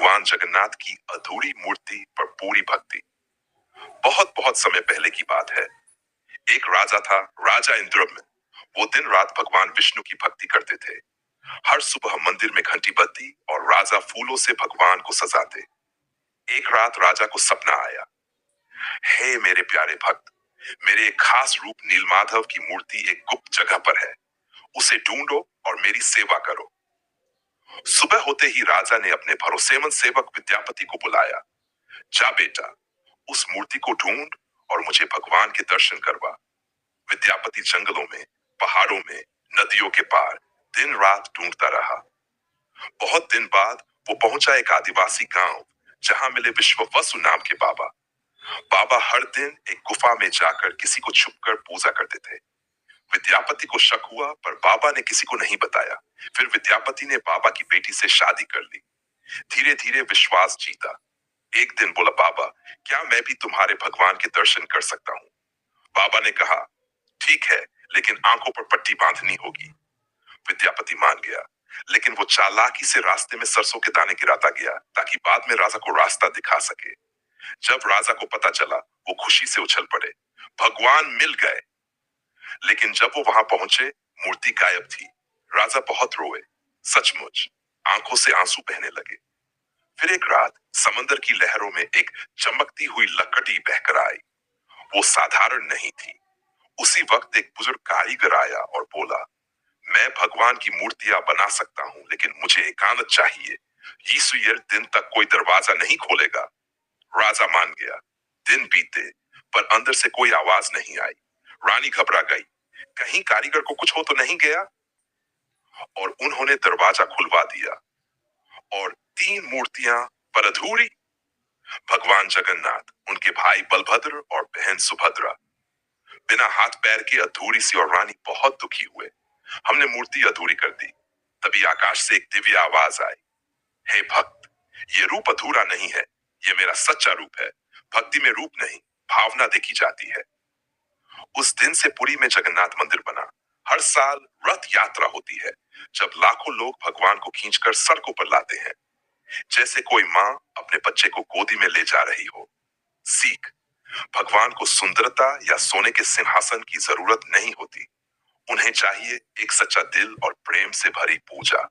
भगवान जगन्नाथ की अधूरी मूर्ति पर पूरी भक्ति। बहुत बहुत समय पहले की बात है। एक राजा था, राजा इंद्रम्न। वो दिन रात भगवान विष्णु की भक्ति करते थे। हर सुबह मंदिर में घंटी बजती और राजा फूलों से भगवान को सजाते। एक रात राजा को सपना आया, हे मेरे प्यारे भक्त, मेरे एक खास रूप नीलमाधव की मूर्ति एक गुप्त जगह पर है। उसे ढूंढो और मेरी सेवा करो। सुबह होते ही राजा ने अपने भरोसेमंद सेवक विद्यापति को बुलाया। जा बेटा, उस मूर्ति को ढूंढ और मुझे भगवान के दर्शन करवा। विद्यापति जंगलों में, पहाड़ों में, नदियों के पार दिन रात ढूंढता रहा। बहुत दिन बाद वो पहुंचा एक आदिवासी गांव, जहां मिले विश्ववसु नाम के बाबा। बाबा हर दिन एक गुफा में जाकर किसी को छुपकर पूजा करते थे। विद्यापति को शक हुआ, पर बाबा ने किसी को नहीं बताया। फिर विद्यापति ने बाबा की बेटी से शादी कर ली। धीरे धीरे विश्वास जीता। एक दिन बोला, बाबा, क्या मैं भी तुम्हारे भगवान के दर्शन कर सकता हूँ? बाबा ने कहा, ठीक है, लेकिन आंखों पर पट्टी बांधनी होगी। विद्यापति मान गया, लेकिन वो चालाकी से रास्ते में सरसों के दाने गिराता गया, ताकि बाद में राजा को रास्ता दिखा सके। जब राजा को पता चला, वो खुशी से उछल पड़े, भगवान मिल गए। लेकिन जब वो वहां पहुंचे, मूर्ति गायब थी। राजा बहुत रोए, सचमुच आंखों से आंसू बहने लगे। फिर एक रात समंदर की लहरों में एक चमकती हुई लकड़ी बहकर आई। वो साधारण नहीं थी। उसी वक्त एक बुजुर्ग कारीगर आया और बोला, मैं भगवान की मूर्तियां बना सकता हूं, लेकिन मुझे एकांत चाहिए। यीशु दिन तक कोई दरवाजा नहीं खोलेगा। राजा मान गया। दिन बीते, पर अंदर से कोई आवाज नहीं आई। रानी घबरा गई, कहीं कारीगर को कुछ हो तो नहीं गया। और उन्होंने दरवाजा खुलवा दिया, और तीन मूर्तियां पर अधूरी। भगवान जगन्नाथ, उनके भाई बलभद्र और बहन सुभद्रा, बिना हाथ पैर के अधूरी सी। और रानी बहुत दुखी हुए, हमने मूर्ति अधूरी कर दी। तभी आकाश से एक दिव्य आवाज आई, हे भक्त, ये रूप अधूरा नहीं है, ये मेरा सच्चा रूप है। भक्ति में रूप नहीं, भावना देखी जाती है। उस दिन से पुरी में जगन्नाथ मंदिर बना। हर साल रथ यात्रा होती है, जब लाखों लोग भगवान को खींचकर सड़कों पर लाते हैं, जैसे कोई माँ अपने बच्चे को गोदी में ले जा रही हो। सीख, भगवान को सुंदरता या सोने के सिंहासन की जरूरत नहीं होती। उन्हें चाहिए एक सच्चा दिल और प्रेम से भरी पूजा।